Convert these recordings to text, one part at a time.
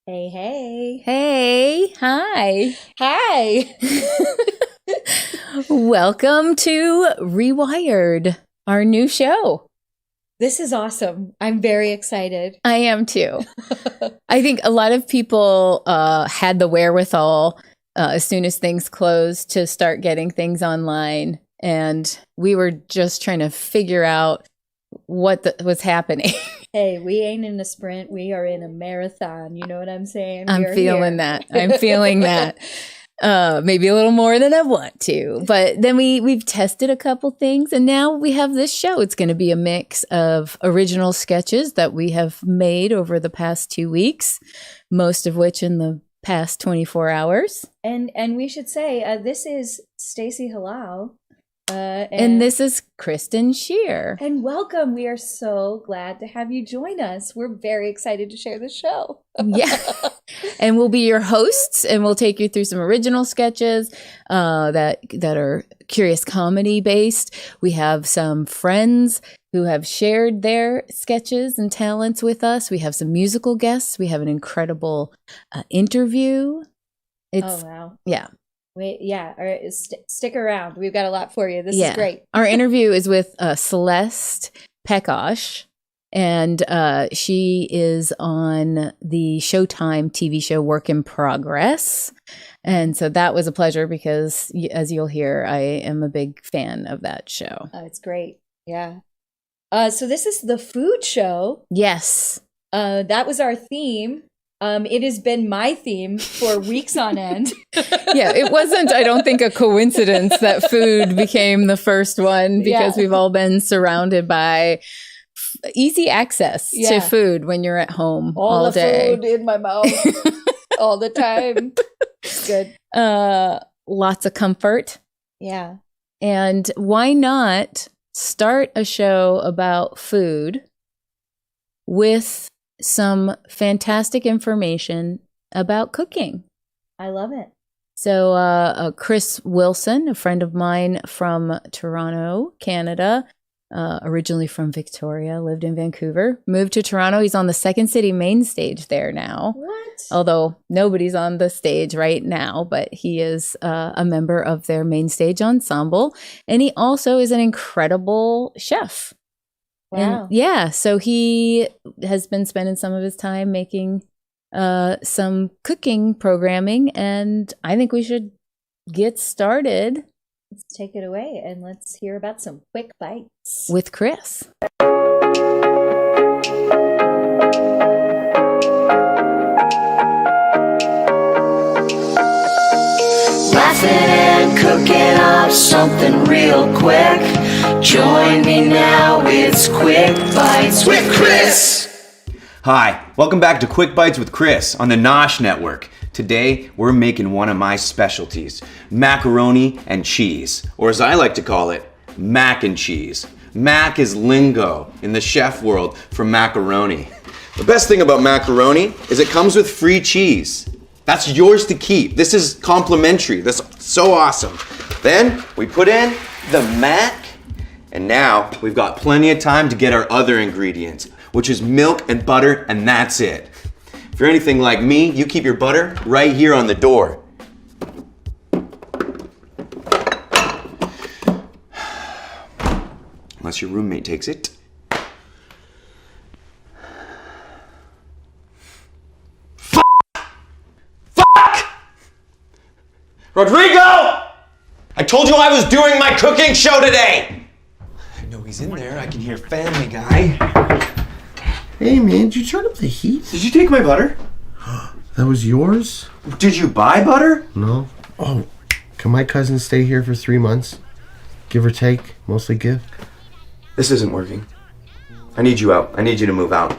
Hey, hey. Hey, hi. Hi. Welcome to Rewired, our new show. This is awesome. I'm very excited. I am too. I think a lot of people had the wherewithal as soon as things closed to start getting things online. And we were just trying to figure out what was happening. Hey, we ain't in a sprint. We are in a marathon. You know what I'm saying? I'm feeling that. I'm feeling that. Maybe a little more than I want to. But then we've tested a couple things, and now we have this show. It's going to be a mix of original sketches that we have made over the past 2 weeks, most of which in the past 24 hours. And we should say, this is Stacey Hallal. And this is Kristen Schier. And welcome. We are so glad to have you join us. We're very excited to share the show. Yeah. And we'll be your hosts, and we'll take you through some original sketches that are curious comedy based. We have some friends who have shared their sketches and talents with us. We have some musical guests. We have an incredible interview. Oh, wow. Yeah. Stick around. We've got a lot for you. This is great. Our interview is with Celeste Pekosh, and she is on the Showtime TV show Work in Progress. And so that was a pleasure because, as you'll hear, I am a big fan of that show. It's great. Yeah. So this is the food show. Yes. That was our theme. It has been my theme for weeks on end. Yeah, it wasn't, I don't think, a coincidence that food became the first one because we've all been surrounded by easy access to food when you're at home all the day. Food in my mouth all the time. It's good. Lots of comfort. Yeah. And why not start a show about food with some fantastic information about cooking. I love it. So Chris Wilson, a friend of mine from Toronto, Canada, originally from Victoria, lived in Vancouver, moved to Toronto. He's on the Second City main stage there now. What? Although nobody's on the stage right now, but he is a member of their main stage ensemble. And he also is an incredible chef. Wow. And so he has been spending some of his time making some cooking programming, and I think we should get started. Let's take it away, and let's hear about some quick bites. With Chris. Laughing and cooking up something real quick. Join me now, it's Quick Bites with Chris. Hi, welcome back to Quick Bites with Chris on the Nosh Network. Today, we're making one of my specialties, macaroni and cheese, or as I like to call it, mac and cheese. Mac is lingo in the chef world for macaroni. The best thing about macaroni is it comes with free cheese. That's yours to keep. This is complimentary. That's so awesome. Then we put in the mac, and now we've got plenty of time to get our other ingredients, which is milk and butter, and that's it. If you're anything like me, you keep your butter right here on the door. Unless your roommate takes it. Rodrigo! I told you I was doing my cooking show today! I know he's in there. I can hear Family Guy. Hey man, did you turn up the heat? Did you take my butter? That was yours? Did you buy butter? No. Oh, can my cousin stay here for 3 months? Give or take, mostly give. This isn't working. I need you out. I need you to move out.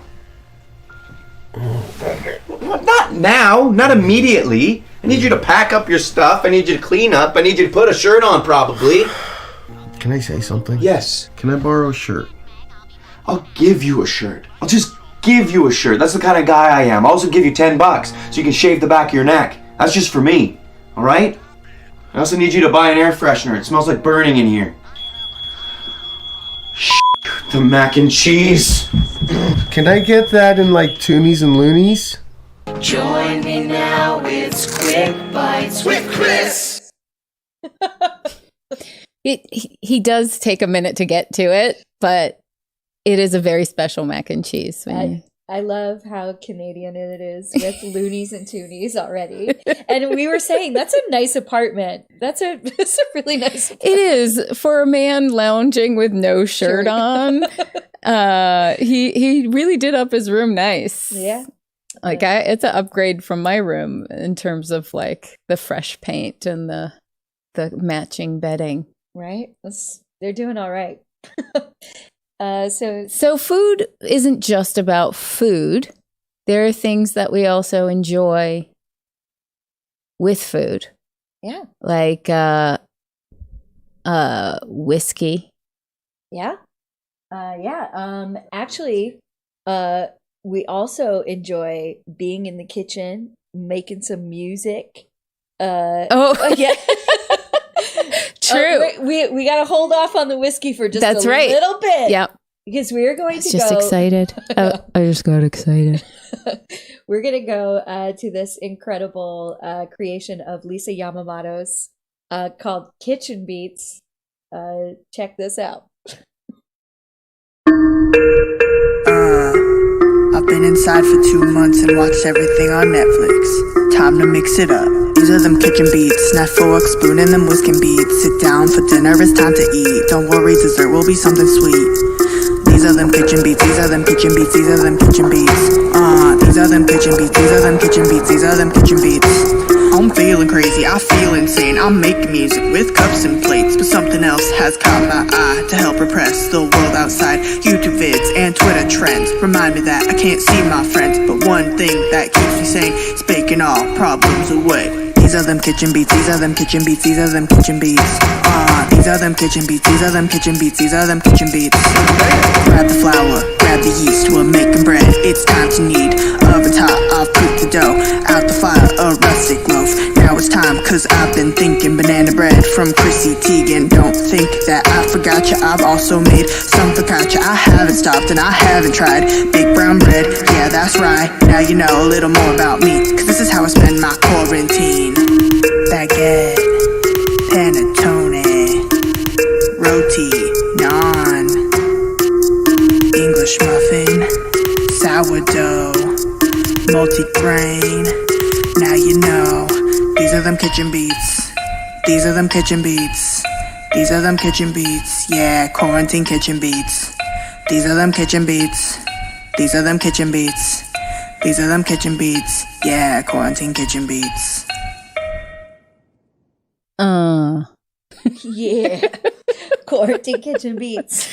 Not now. Not immediately. I need you to pack up your stuff. I need you to clean up. I need you to put a shirt on, probably. Can I say something? Yes. Can I borrow a shirt? I'll give you a shirt. I'll just give you a shirt. That's the kind of guy I am. I'll also give you $10 so you can shave the back of your neck. That's just for me. All right? I also need you to buy an air freshener. It smells like burning in here. The mac and cheese. Can I get that in like toonies and loonies? Join me now, it's Quick Bites with Chris. He does take a minute to get to it, but it is a very special mac and cheese. I love how Canadian it is with loonies and toonies already. And we were saying that's a nice apartment. That's a really nice apartment. It is for a man lounging with no shirt on. He really did up his room nice. Yeah. Like it's an upgrade from my room in terms of like the fresh paint and the matching bedding. Right? They're doing all right. So food isn't just about food. There are things that we also enjoy with food. Yeah. Like whiskey. Yeah. Actually, we also enjoy being in the kitchen, making some music. Yeah. True. We got to hold off on the whiskey for just a little bit. Yep. Because we're going to just go. Excited. I just got excited. We're going to go to this incredible creation of Lisa Yamamoto's called Kitchen Beats. Check this out. I've been inside for 2 months and watched everything on Netflix. Time to mix it up. These are them kitchen beats. Knife, fork, spoon, and them whisking beats. Sit down for dinner, it's time to eat. Don't worry, dessert will be something sweet. These are them kitchen beats. These are them kitchen beats. These are them kitchen beats. These are them kitchen beats. These are them kitchen beats. These are them kitchen beats. I'm feeling crazy, I feel insane. I'm making music with cups and plates, but something else has caught my eye to help repress the world outside. YouTube vids and Twitter trends remind me that I can't see my friends, but one thing that keeps me sane is baking all problems away. These are them kitchen beats, these are them kitchen beats, these are them kitchen beats. These are them kitchen beats, these are them kitchen beats, these are them kitchen beats. Grab the flour, grab the yeast, we're making bread, it's time to knead. Oven top, I've cooked the dough, out the fire, a rustic loaf. Now it's time, cause I've been thinking banana bread from Chrissy Teigen. Don't think that I forgot you, I've also made some focaccia. I haven't stopped and I haven't tried big brown bread, yeah that's right. Now you know a little more about me, cause this is how I spend my quarantine. Baguette, panettone, roti, naan, English muffin, sourdough, multi-grain. Now you know, these are them kitchen beats. These are them kitchen beats. These are them kitchen beats. Yeah, quarantine kitchen beats. These are them kitchen beats. These are them kitchen beats. These are them kitchen beats. Yeah, quarantine kitchen beats. Yeah. Quarantine kitchen beats.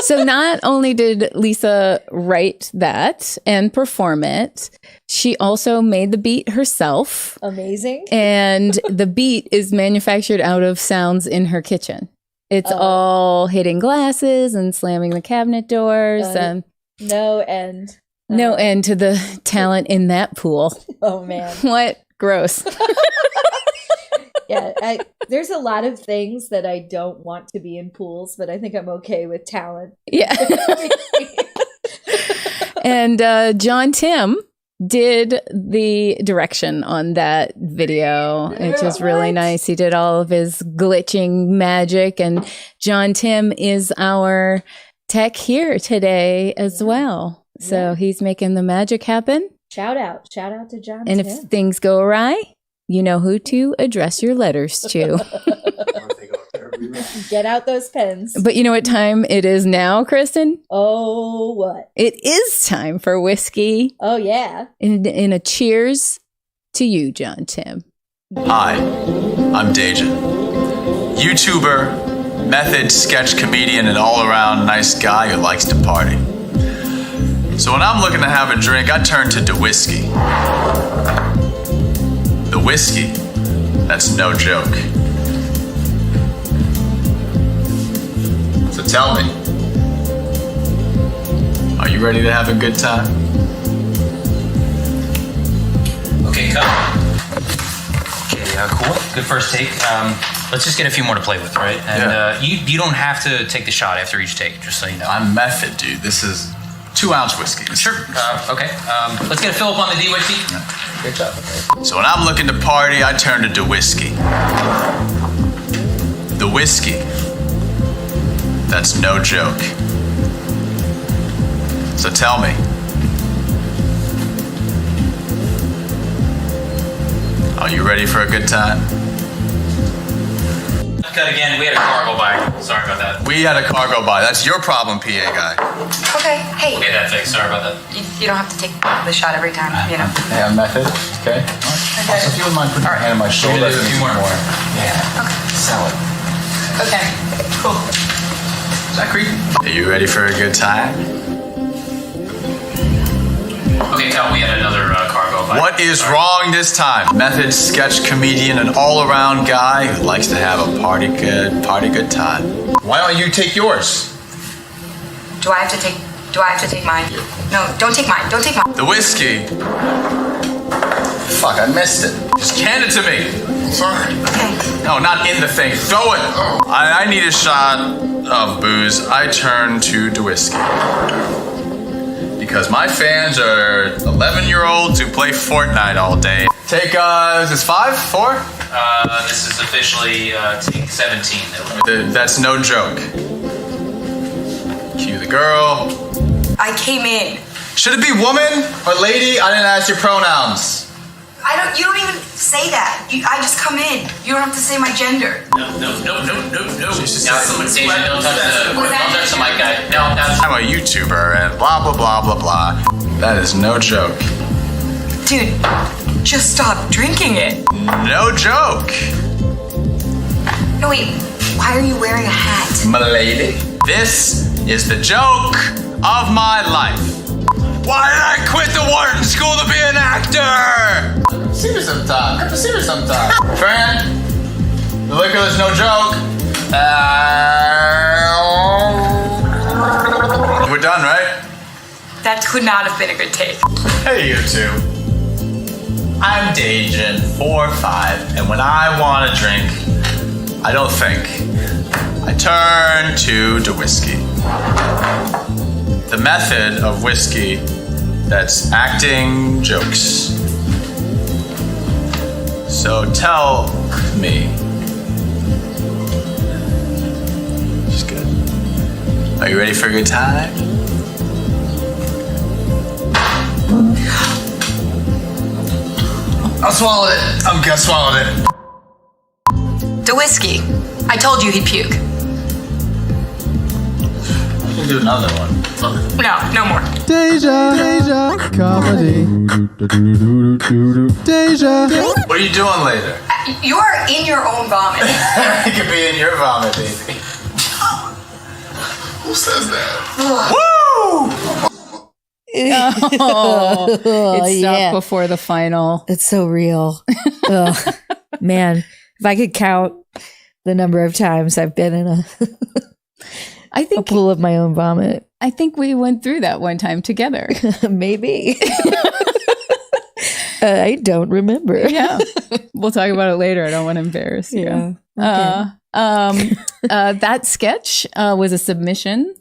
So not only did Lisa write that and perform it, she also made the beat herself. Amazing. And the beat is manufactured out of sounds in her kitchen. It's all hitting glasses and slamming the cabinet doors and no end. No end to the talent in that pool. Oh man. What? Gross. Yeah, there's a lot of things that I don't want to be in pools, but I think I'm okay with talent. Yeah. And John Tim did the direction on that video, which is really nice. He did all of his glitching magic, and John Tim is our tech here today as well. So he's making the magic happen. Shout out to John And Tim. if things go awry, you know who to address your letters to. Get out those pens. But you know what time it is now, Kristen? Oh, what? It is time for whiskey. Oh, yeah. In a cheers to you, John Tim. Hi, I'm Dejan, YouTuber, method, sketch comedian, and all-around nice guy who likes to party. So when I'm looking to have a drink, I turn to the whiskey. The whiskey, that's no joke. So tell me, are you ready to have a good time? Okay, cut. Okay, cool. Good first take. Let's just get a few more to play with, right? And you don't have to take the shot after each take, just so you know. I'm method, dude. This is 2-ounce whiskey. Sure. Okay. Let's get a fill up on the D whiskey. Great job. So when I'm looking to party, I turn to whiskey. The whiskey. That's no joke. So tell me. Are you ready for a good time? Cut again. We had a car go by. Sorry about that. We had a car go by. That's your problem, PA guy. Okay, hey. We'll get that fixed. Sorry about that. You don't have to take the shot every time, you know. Hey, I'm Method. Okay. Also, if you wouldn't mind putting your hand on my shoulder, Maybe there's a few more. Yeah. Okay. Sell it. Okay, cool. Is that creepy? Are you ready for a good time? Okay, Cal, we had another car go by. What is wrong this time? Method, sketch comedian, an all-around guy who likes to have a party good time. Why don't you take yours? Do I have to take mine? No, don't take mine. Don't take mine. The whiskey. Fuck, I missed it. Just hand it to me. Sorry. Okay. No, not in the thing. Throw it. I need a shot of booze. I turn to the whiskey. Because my fans are 11-year-olds who play Fortnite all day. Take, is this 5? 4? This is officially take 17. That's no joke. Cue the girl. I came in. Should it be woman or lady? I didn't ask your pronouns. You don't even say that. I just come in. You don't have to say my gender. No. Don't touch the mic, guy. No. I'm a YouTuber and blah, blah, blah, blah, blah. That is no joke. Dude, just stop drinking it. No joke. No, wait. Why are you wearing a hat? M'lady. This is the joke of my life. Why did I quit the Wharton School to be an actor? See me sometime. Come to see me sometime. Fran, the liquor is no joke. We're done, right? That could not have been a good take. Hey, you two. I'm Dajan, 4'5", and when I want a drink, I don't think. I turn to the whiskey. The method of whiskey that's acting jokes. So tell me. Just good. Are you ready for a good time? I swallowed it. I swallowed it. The whiskey. I told you he'd puke. We'll do another one. No more. Deja comedy. Deja. What are you doing later? You are in your own vomit. I could be in your vomit, baby. Who says that? Woo! It stopped before the final. It's so real. Ugh. Man, if I could count the number of times I've been in a pool of my own vomit. I think we went through that one time together. Maybe. I don't remember. Yeah. We'll talk about it later. I don't want to embarrass you. Yeah. Okay. That sketch was a submission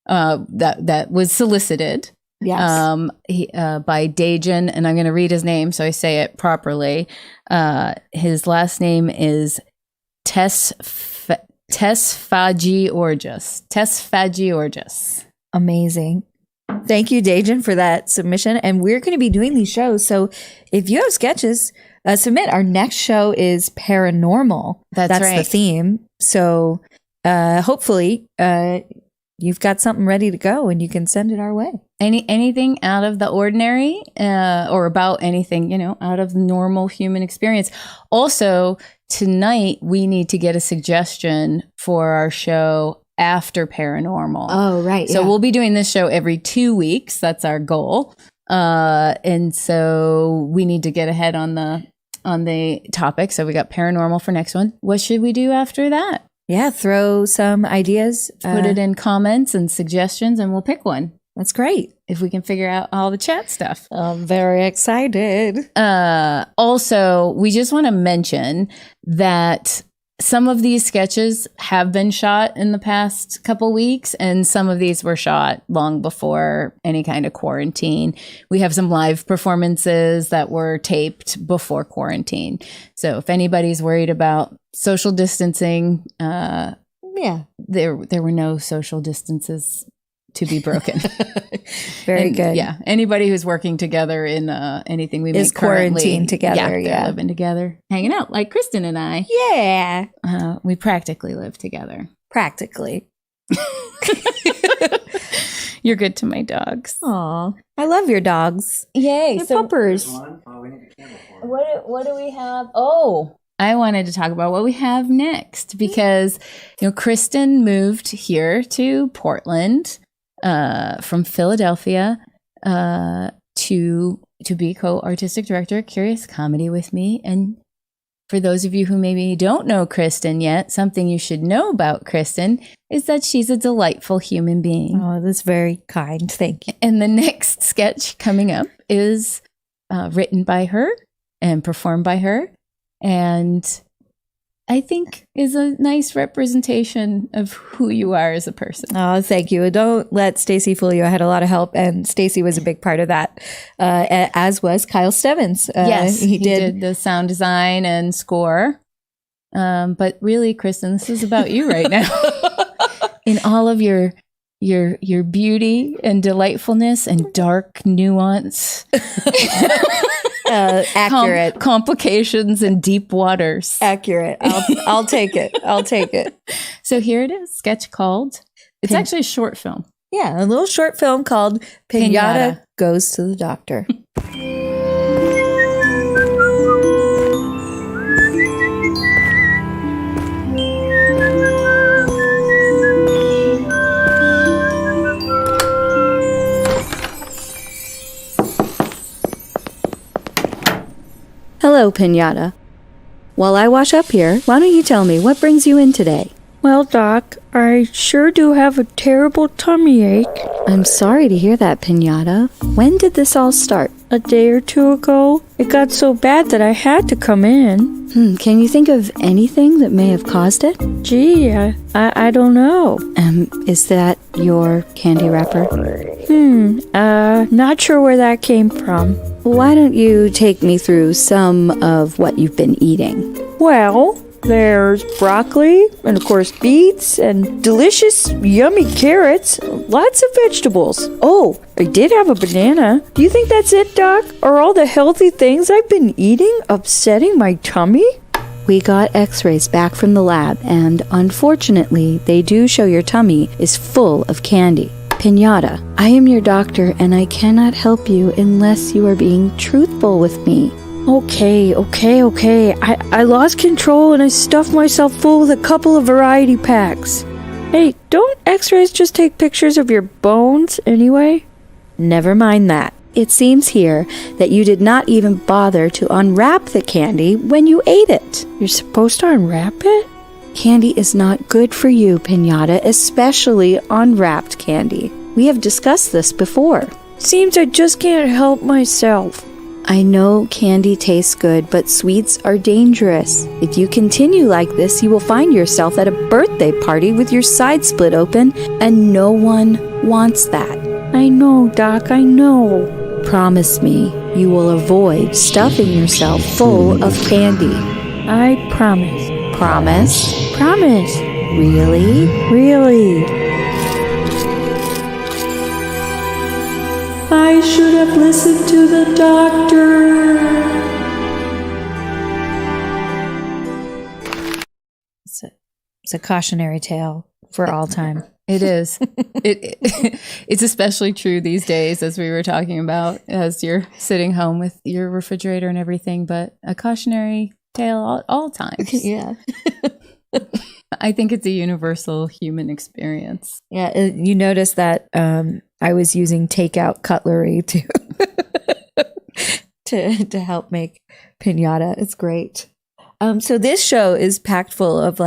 that was solicited. Yes. By Dajan, and I'm going to read his name so I say it properly. His last name is Tesfagiorgis. Amazing. Thank you, Dajan, for that submission. And we're going to be doing these shows. So if you have sketches, submit. Our next show is paranormal. That's right. The theme. So hopefully you've got something ready to go and you can send it our way. Anything out of the ordinary or about anything, out of normal human experience. Also, tonight we need to get a suggestion for our show after paranormal. Oh, right. So we'll be doing this show every 2 weeks. That's our goal. And so we need to get ahead on the topic. So we got paranormal for next one. What should we do after that? Yeah, throw some ideas. Put it in comments and suggestions and we'll pick one. That's great. If we can figure out all the chat stuff. I'm very excited. Also, we just want to mention that some of these sketches have been shot in the past couple weeks, and some of these were shot long before any kind of quarantine. We have some live performances that were taped before quarantine. So if anybody's worried about social distancing, there were no social distances to be broken. Very good. Yeah. Anybody who's working together in anything we is make currently, quarantined together. they're living together, hanging out like Kristen and I. Yeah. We practically live together. Practically. You're good to my dogs. Aw. I love your dogs. Yay. They're puppers. What do we have? Oh, I wanted to talk about what we have next because, Kristen moved here to Portland from Philadelphia to be co-artistic director at Curious Comedy with me. And for those of you who maybe don't know Kristen yet, something you should know about Kristen is that she's a delightful human being. Oh, that's very kind. Thank you. And the next sketch coming up is written by her and performed by her. And I think is a nice representation of who you are as a person. Oh, thank you. Don't let Stacey fool you. I had a lot of help, and Stacey was a big part of that, as was Kyle Stevens. Yes, he did the sound design and score. But really, Kristen, this is about you right now. In all of your beauty and delightfulness and dark nuance. Accurate. Complications and deep waters. Accurate. I'll take it. I'll take it. So here it is, sketch called. It's actually a short film. Yeah, a little short film called Pinata Goes to the Doctor. Hello, Pinata. While I wash up here, why don't you tell me what brings you in today? Well, Doc, I sure do have a terrible tummy ache. I'm sorry to hear that, Pinata. When did this all start? A day or two ago. It got so bad that I had to come in. Can you think of anything that may have caused it? Gee, I don't know. Is that your candy wrapper? Not sure where that came from. Why don't you take me through some of what you've been eating? Well, there's broccoli, and of course beets, and delicious, yummy carrots, lots of vegetables. Oh, I did have a banana. Do you think that's it, Doc? Are all the healthy things I've been eating upsetting my tummy? We got x-rays back from the lab, and unfortunately, they do show your tummy is full of candy. Pinata, I am your doctor, and I cannot help you unless you are being truthful with me. Okay. I lost control and I stuffed myself full with a couple of variety packs. Hey, don't x-rays just take pictures of your bones anyway? Never mind that. It seems here that you did not even bother to unwrap the candy when you ate it. You're supposed to unwrap it? Candy is not good for you, Pinata, especially unwrapped candy. We have discussed this before. Seems I just can't help myself. I know candy tastes good, but sweets are dangerous. If you continue like this, you will find yourself at a birthday party with your side split open, and no one wants that. I know, Doc, I know. Promise me you will avoid stuffing yourself full of candy. I promise. Promise? Promise. Really? Really. I should have listened to the doctor. It's a cautionary tale for all time. It is. It's especially true these days, as we were talking about, as you're sitting home with your refrigerator and everything, but a cautionary tale all times. Yeah. I think it's a universal human experience. Yeah, you notice that I was using takeout cutlery to help make pinata. It's great. So this show is packed full of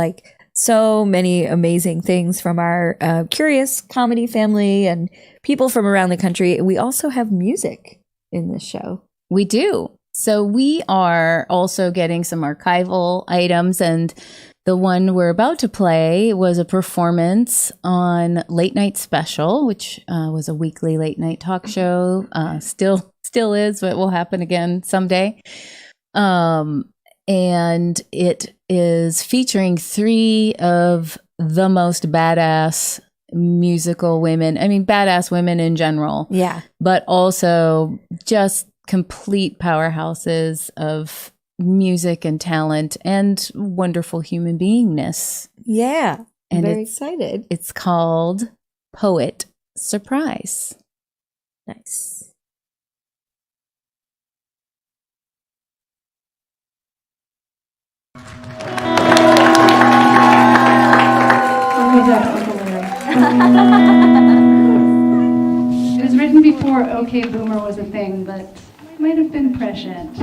so many amazing things from our Curious Comedy family and people from around the country. We also have music in this show. We do. So we are also getting some archival items, and The one we're about to play was a performance on Late Night Special, which was a weekly late night talk show. Still is, but will happen again someday. And it is featuring 3 of the most badass musical women. I mean, badass women in general. Yeah. But also just complete powerhouses of music and talent and wonderful human beingness. Yeah. And very excited. It's called Poet Surprise. Nice. It was written before OK Boomer was a thing, but it might have been prescient.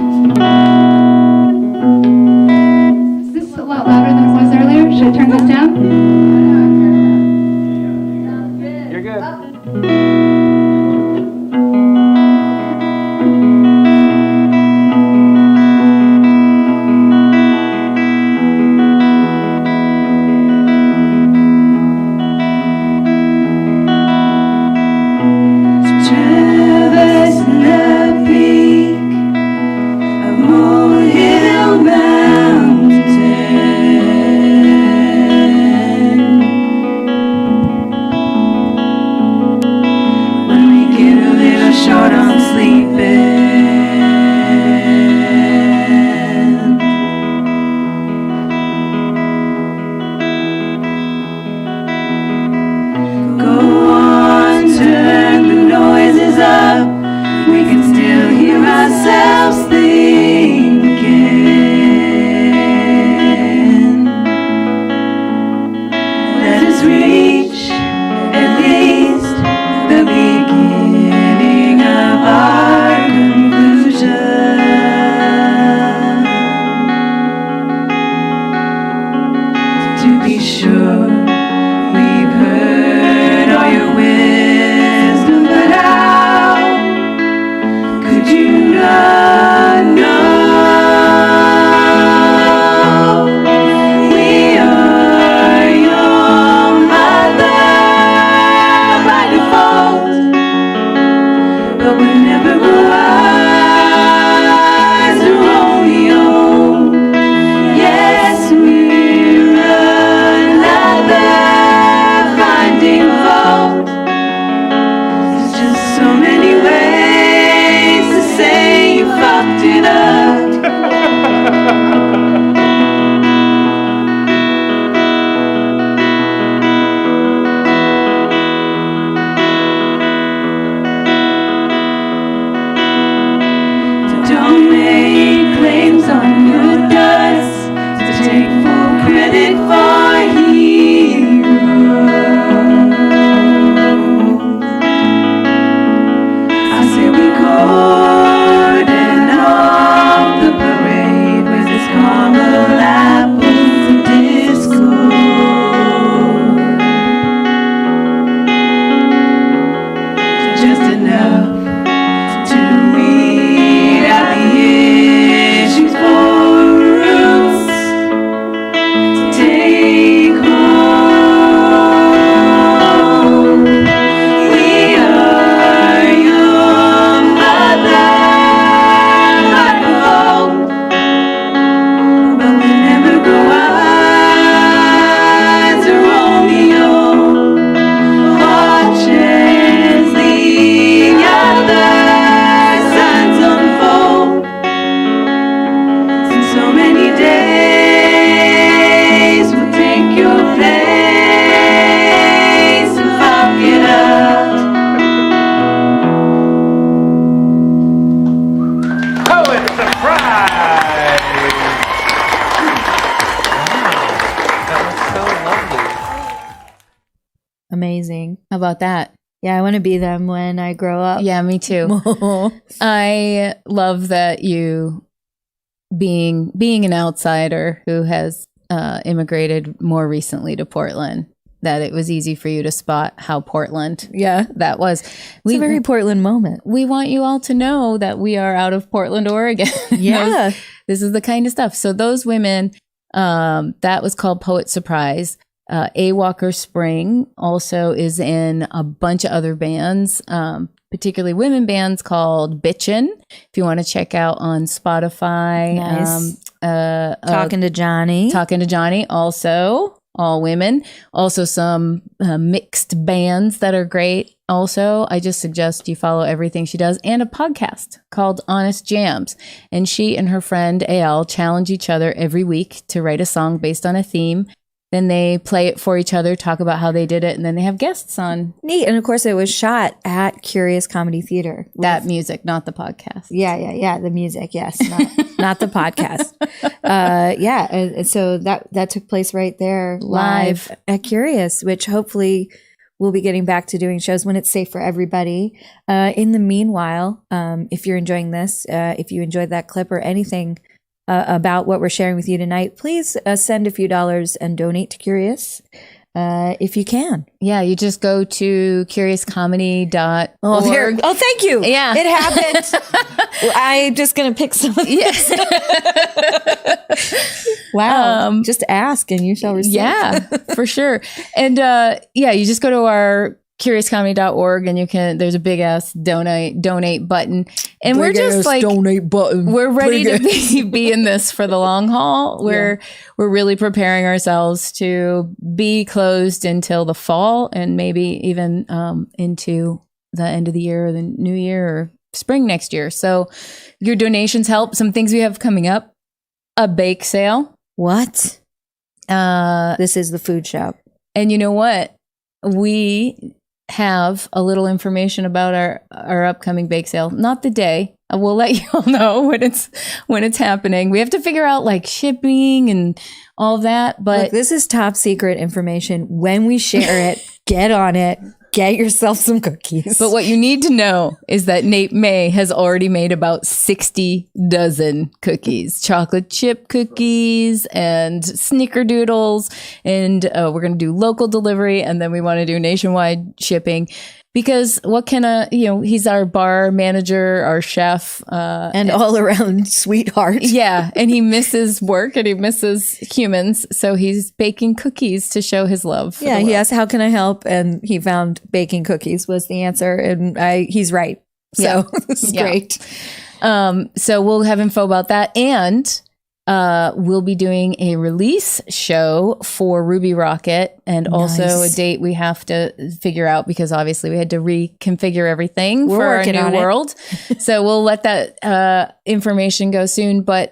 Is this a lot louder than it was earlier? Should I turn this down? You're good. Amazing. How about that? Yeah, I want to be them when I grow up. Yeah, me too. I love that you being an outsider who has immigrated more recently to Portland, that it was easy for you to spot how Portland that was. It's a very Portland moment. We want you all to know that we are out of Portland, Oregon. Yeah. This is the kind of stuff. So those women That was called Poet Surprise. A Walker Spring also is in a bunch of other bands, particularly women bands called Bitchin'. If you want to check out on Spotify. Nice. Talking to Johnny. Talking to Johnny, also all women. Also some mixed bands that are great. Also, I just suggest you follow everything she does, and a podcast called Honest Jams. And she and her friend Al challenge each other every week to write a song based on a theme. Then they play it for each other, talk about how they did it, and then they have guests on. Neat. And of course, it was shot at Curious Comedy Theater. That music, not the podcast. Yeah. The music, yes. Not the podcast. And so that took place right there live at Curious, which hopefully we'll be getting back to doing shows when it's safe for everybody. In the meanwhile, if you're enjoying this, if you enjoyed that clip or anything about what we're sharing with you tonight, please send a few dollars and donate to Curious if you can. Yeah, you just go to curiouscomedy.org. Oh, thank you. Yeah. It happened. I'm just going to pick some of these. Wow. Just ask and you shall receive. Yeah, for sure. And you just go to our curiouscomedy.org and there's a big ass donate button, and we're just like donate button. We're ready to be in this for the long haul. We're really preparing ourselves to be closed until the fall, and maybe even into the end of the year or the new year or spring next year. So your donations help. Some things we have coming up: a bake sale. What? This is the food shop. And you know what? We have a little information about our upcoming bake sale. Not the day. We'll let you all know when it's happening. We have to figure out like shipping and all that. But look, this is top secret information. When we share it, get on it. Get yourself some cookies. But what you need to know is that Nate May has already made about 60 dozen cookies, chocolate chip cookies and snickerdoodles. And we're going to do local delivery, and then we want to do nationwide shipping. Because what can he's our bar manager, our chef. And all around sweetheart. Yeah. And he misses work and he misses humans. So he's baking cookies to show his love. Yeah. He asked, how can I help? And he found baking cookies was the answer. And he's right. So this is great. So we'll have info about that. And we'll be doing a release show for Ruby Rocket, and also a date we have to figure out because obviously we had to reconfigure everything for our new world. So we'll let that information go soon, but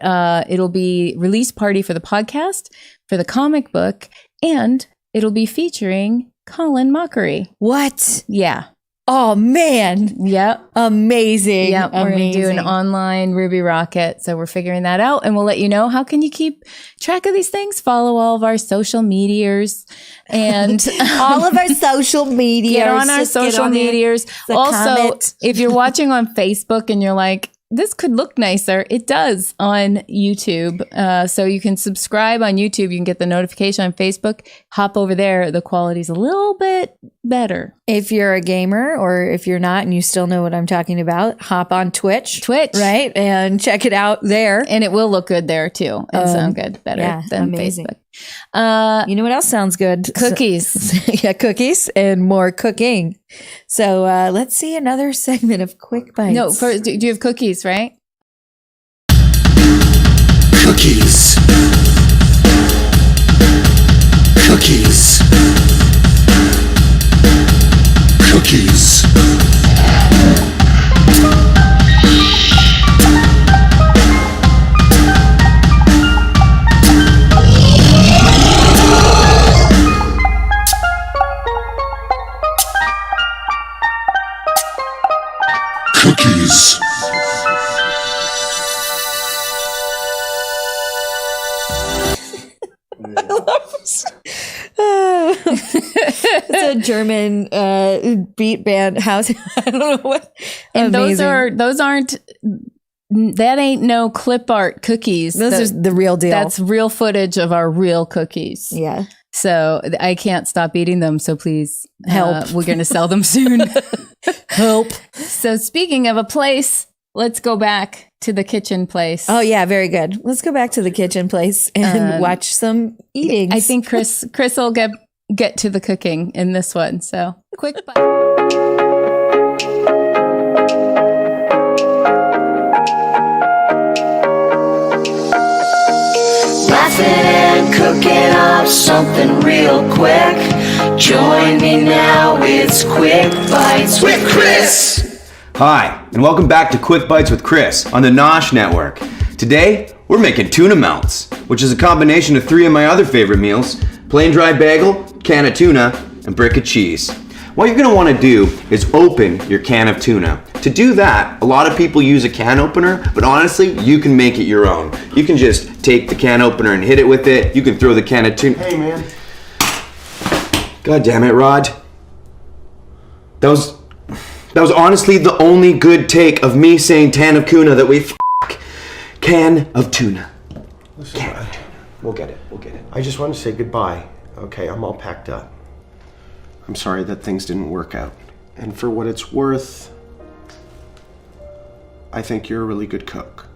it'll be release party for the podcast, for the comic book, and it'll be featuring Colin Mockery. What? Yeah. Oh, man. Yep. Amazing. Yep. We're going to do an online Ruby Rocket. So we're figuring that out, and we'll let you know. How can you keep track of these things? Follow all of our social medias and all of our social media. Get on our social medias. Also, if you're watching on Facebook and you're like, this could look nicer, it does on YouTube. So you can subscribe on YouTube. You can get the notification on Facebook. Hop over there. The quality's a little bit better. If you're a gamer, or if you're not and you still know what I'm talking about, hop on Twitch. Right? And check it out there. And it will look good there too. And sound good. Better than amazing. Facebook. You know what else sounds good? Cookies. Yeah, cookies and more cooking. So let's see another segment of Quick Bites. No, do you have cookies, right? Cookies. Cookies. Cookies. Cookies. It's a German beat band house. I don't know what. And amazing. those aren't. That ain't no clip art cookies. Those are the real deal. That's real footage of our real cookies. Yeah. So I can't stop eating them. So please help. We're going to sell them soon. Help. So speaking of a place, let's go back to the kitchen place. Oh yeah, very good. Let's go back to the kitchen place and watch some eating. I think Chris will get to the cooking in this one. So quick bite. Laughing and cooking up something real quick. Join me now, it's Quick Bites with Chris. Hi, and welcome back to Quick Bites with Chris on the Nosh Network. Today, we're making tuna melts, which is a combination of 3 of my other favorite meals: plain dry bagel, can of tuna, and brick of cheese. What you're gonna wanna do is open your can of tuna. To do that, a lot of people use a can opener, but honestly, you can make it your own. You can just take the can opener and hit it with it. You can throw the can of tuna. Hey, man. God damn it, Rod. That was honestly the only good take of me saying tan of tuna that we can of tuna. Listen, Can of tuna. We'll get it. I just want to say goodbye. Okay, I'm all packed up. I'm sorry that things didn't work out. And for what it's worth, I think you're a really good cook.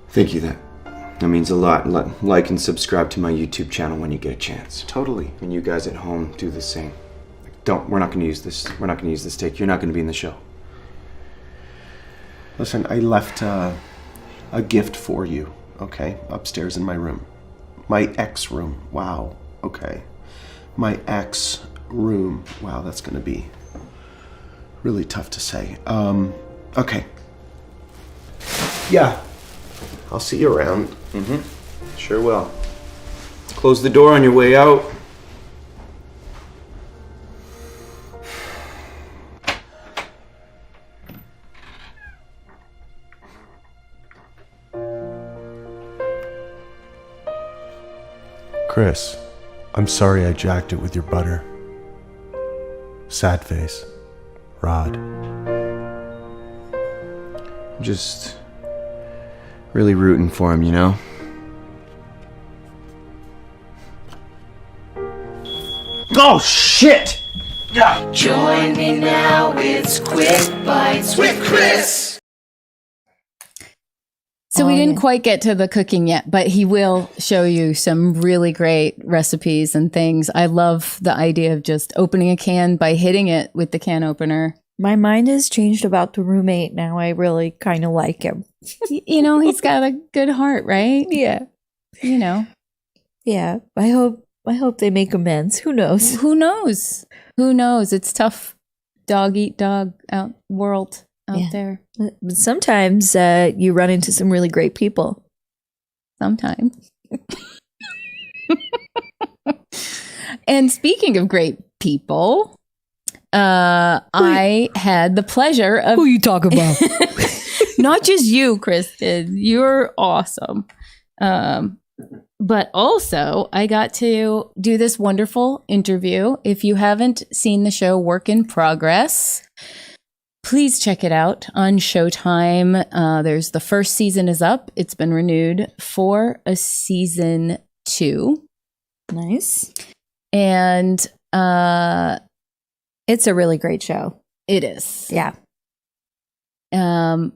Thank you. That means a lot. Like and subscribe to my YouTube channel when you get a chance. Totally. And you guys at home do the same. We're not going to use this. We're not going to use this take. You're not going to be in the show. Listen, I left a gift for you, okay? Upstairs in my room. My ex room. Wow. Okay. My ex room. Wow, that's going to be really tough to say. Okay. Yeah. I'll see you around. Mm-hmm. Sure will. Close the door on your way out. Chris, I'm sorry I jacked it with your butter. Sad face. Rod. I'm just really rooting for him, you know? Oh, shit! Join me now, it's Quick Bites with Chris. So we didn't quite get to the cooking yet, but he will show you some really great recipes and things. I love the idea of just opening a can by hitting it with the can opener. My mind has changed about the roommate now. I really kind of like him. You know, he's got a good heart, right? Yeah. You know. Yeah. I hope they make amends. Who knows? Who knows? Who knows? It's tough dog eat dog world out there. But sometimes you run into some really great people. Sometimes. And speaking of great people, I had the pleasure of... Who you talking about? Not just you, Kristen. You're awesome. But also, I got to do this wonderful interview. If you haven't seen the show Work in Progress, please check it out on Showtime. There's the first season is up. It's been renewed for a season 2. Nice. And it's a really great show. It is. Yeah. And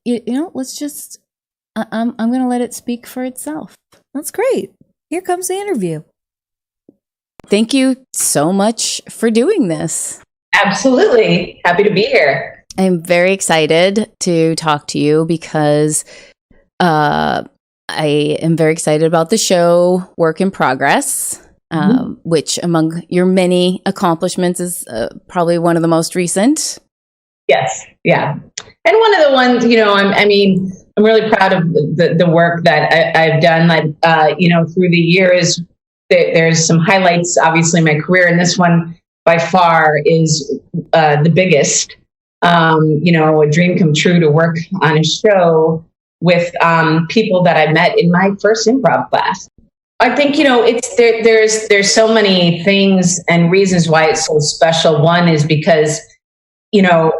you know, let's just I'm going to let it speak for itself. That's great. Here comes the interview. Thank you so much for doing this. Absolutely. Happy to be here. I'm very excited to talk to you because I am very excited about the show Work in Progress, which among your many accomplishments is probably one of the most recent. Yes. Yeah. And one of the ones, you know, I'm really proud of the work that I've done. You know, through the years, there's some highlights, obviously, in my career. And this one, by far, is the biggest. You know, a dream come true to work on a show with people that I met in my first improv class. I think, you know, there's so many things and reasons why it's so special. One is because, you know,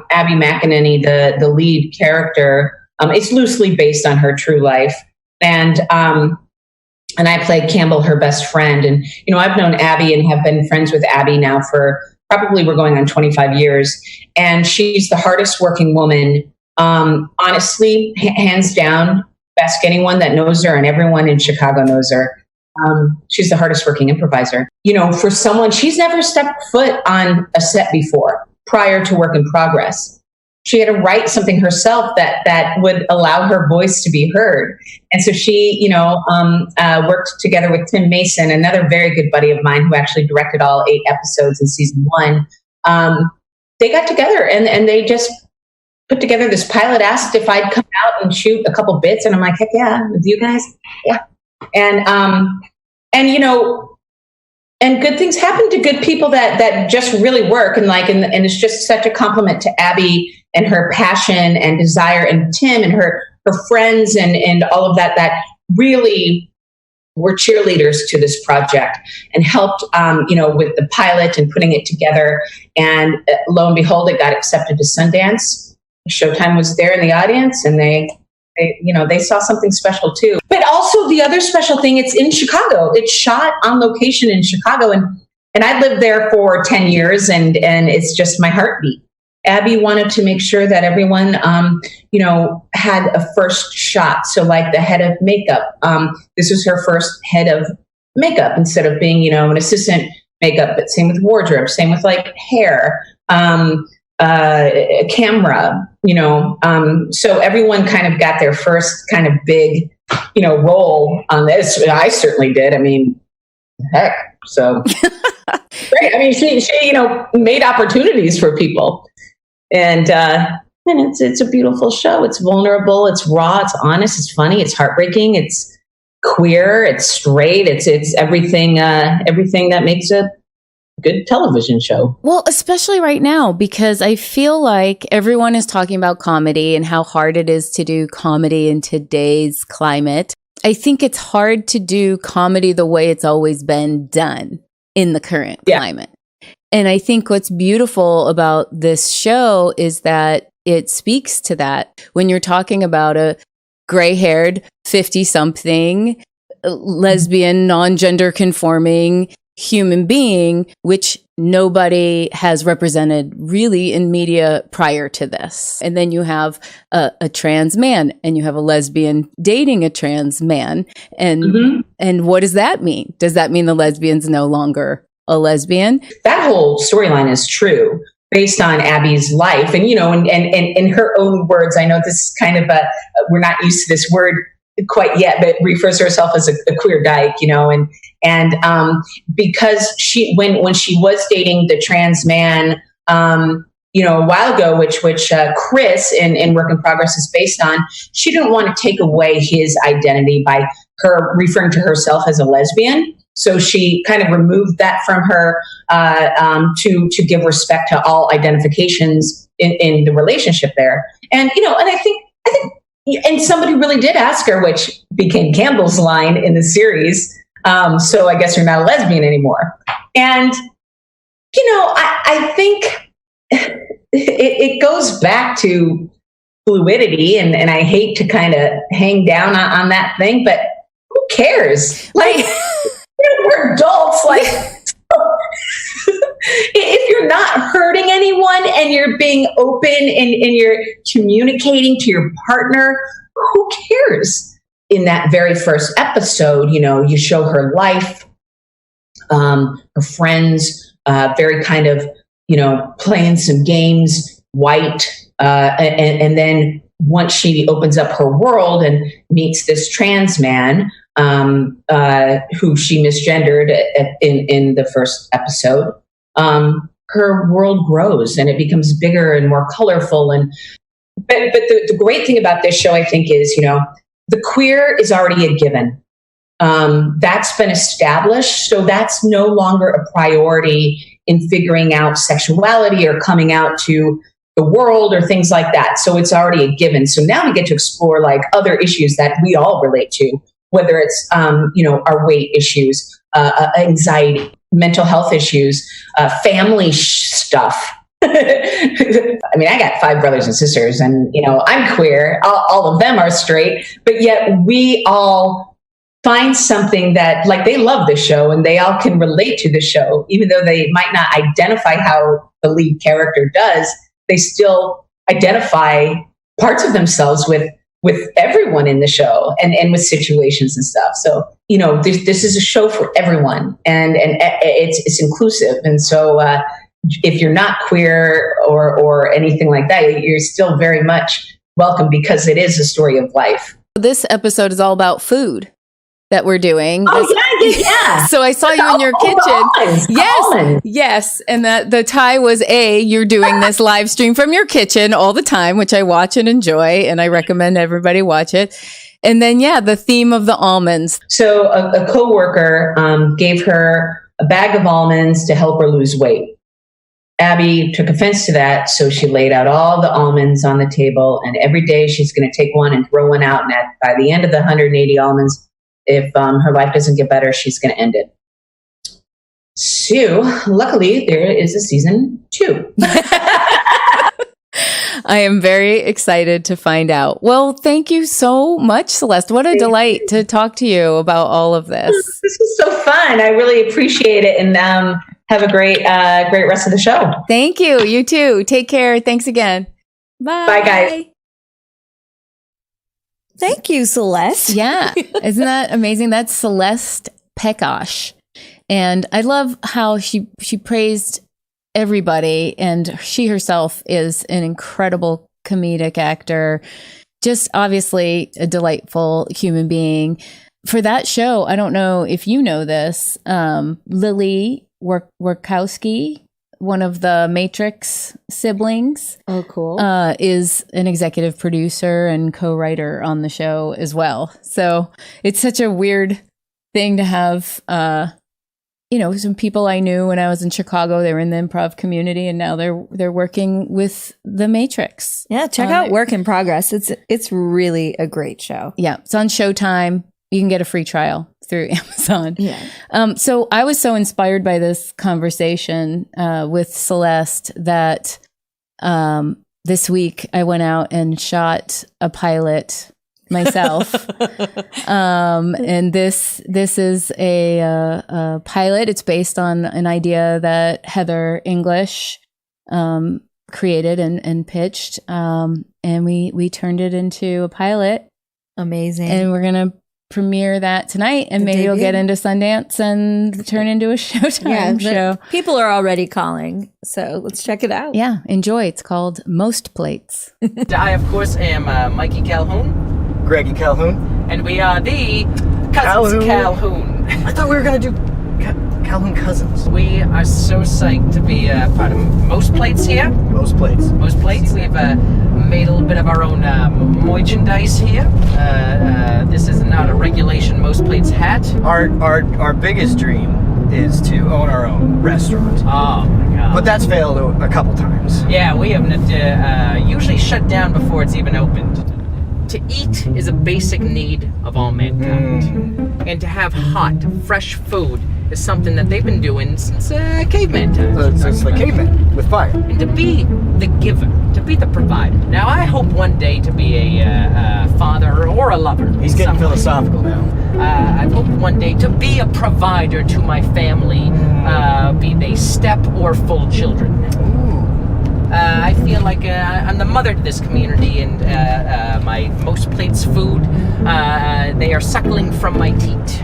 Abby McEnany, the lead character, it's loosely based on her true life. And I played Campbell, her best friend. And, you know, I've known Abby and have been friends with Abby now for probably we're going on 25 years. And she's the hardest working woman. Honestly, hands down, ask anyone that knows her, and everyone in Chicago knows her. She's the hardest working improviser. For someone, she's never stepped foot on a set before prior to Work in Progress. She had to write something herself that would allow her voice to be heard. And so she, worked together with Tim Mason, another very good buddy of mine who actually directed all 8 episodes in season 1. They got together and they just put together this pilot, asked if I'd come out and shoot a couple bits. And I'm like, heck yeah, with you guys. Yeah. And good things happen to good people that just really work. And it's just such a compliment to Abby and her passion and desire, and Tim and her friends and all of that really were cheerleaders to this project and helped, with the pilot and putting it together. And lo and behold, it got accepted to Sundance. Showtime was there in the audience, and they saw something special too. But also the other special thing, it's in Chicago. It's shot on location in Chicago, and I lived there for 10 years, and it's just my heartbeat. Abby wanted to make sure that everyone, had a first shot. So like the head of makeup, this was her first head of makeup instead of being, an assistant makeup, but same with wardrobe, same with like hair, camera, so everyone kind of got their first kind of big, role on this. I certainly did. I mean, heck. So great. I mean, she made opportunities for people. And it's a beautiful show. It's vulnerable. It's raw. It's honest. It's funny. It's heartbreaking. It's queer. It's straight. It's everything that makes a good television show. Well, especially right now, because I feel like everyone is talking about comedy and how hard it is to do comedy in today's climate. I think it's hard to do comedy the way it's always been done in the current climate. And I think what's beautiful about this show is that it speaks to that. When you're talking about a gray-haired 50-something lesbian, non-gender conforming human being, which nobody has represented really in media prior to this. And then you have a trans man, and you have a lesbian dating a trans man. And and what does that mean? Does that mean the lesbian's no longer a lesbian? That whole storyline is true based on Abby's life. And, and in her own words, I know this is kind of we're not used to this word quite yet, but refers to herself as a queer dyke, and because when she was dating the trans man, a while ago, which Chris in Work in Progress is based on, she didn't want to take away his identity by her referring to herself as a lesbian. So she kind of removed that from her to give respect to all identifications in the relationship there. And, and I think, and somebody really did ask her, which became Campbell's line in the series. So I guess you're not a lesbian anymore. And, I think it goes back to fluidity, and I hate to kind of hang down on that thing, but who cares? Like, we're adults. Like, if you're not hurting anyone and you're being open and you're communicating to your partner, who cares? In that very first episode, you show her life, her friends, very kind of, playing some games, white. And then once she opens up her world and meets this trans man, who she misgendered in the first episode, her world grows and it becomes bigger and more colorful. But the great thing about this show, I think, is, the queer is already a given. That's been established. So that's no longer a priority in figuring out sexuality or coming out to the world or things like that. So it's already a given. So now we get to explore like other issues that we all relate to, whether it's, our weight issues, anxiety, mental health issues, family stuff. I mean, I got 5 brothers and sisters, and, I'm queer. All of them are straight, but yet we all find something that, like, they love the show and they all can relate to the show, even though they might not identify how the lead character does, they still identify parts of themselves with everyone in the show and with situations and stuff. So, you know, this is a show for everyone, and it's inclusive. And so if you're not queer or anything like that, you're still very much welcome, because it is a story of life. This episode is all about food that we're doing. Yeah. So I saw you in your kitchen. Yes. And that the tie was you're doing this live stream from your kitchen all the time, which I watch and enjoy, and I recommend everybody watch it. And then, the theme of the almonds. So a coworker gave her a bag of almonds to help her lose weight. Abby took offense to that, so she laid out all the almonds on the table, and every day she's going to take one and throw one out, and by the end of the 180 almonds, if her life doesn't get better, she's going to end it. So, luckily, there is a season 2. I am very excited to find out. Well, thank you so much, Celeste. What a delight to talk to you about all of this. This was so fun. I really appreciate it, and have a great rest of the show. Thank you. You too. Take care. Thanks again. Bye. Bye, guys. Thank you, Celeste. Yeah. Isn't that amazing? That's Celeste Pekosh. And I love how she praised everybody, and she herself is an incredible comedic actor, just obviously a delightful human being. For that show, I don't know if you know this, Lily Warkowski, one of the Matrix siblings. Oh, cool. Is an executive producer and co-writer on the show as well. So it's such a weird thing to have, some people I knew when I was in Chicago. They were in the improv community, and now they're working with the Matrix. Yeah, check out Work in Progress. It's really a great show. Yeah, it's on Showtime. You can get a free trial through Amazon. Yeah. So I was so inspired by this conversation with Celeste that this week I went out and shot a pilot myself. And this is a pilot. It's based on an idea that Heather English created and pitched. And we turned it into a pilot. Amazing. And we're going to premiere that tonight, and maybe you'll get into Sundance and turn into a Showtime show. People are already calling, so let's check it out. Yeah, enjoy. It's called Most Plates. I, of course, am Mikey Calhoun. Greggy Calhoun. And we are the Cousins Calhoun. I thought we were going to do Calhoun Cousins. We are so psyched to be part of Most Plates here. Most Plates. Most Plates. We've made a little bit of our own merchandise here. This is not a regulation Most Plates hat. Our biggest dream is to own our own restaurant. Oh my God. But that's failed a couple times. Yeah, we have usually shut down before it's even opened. To eat is a basic need of all mankind. And to have hot, fresh food is something that they've been doing since caveman times. Since the caveman, with fire. And to be the giver, to be the provider. Now, I hope one day to be a father or a lover. He's getting philosophical now. I hope one day to be a provider to my family, be they step or full children. I feel like I'm the mother to this community, and my Most Plates food, they are suckling from my teat.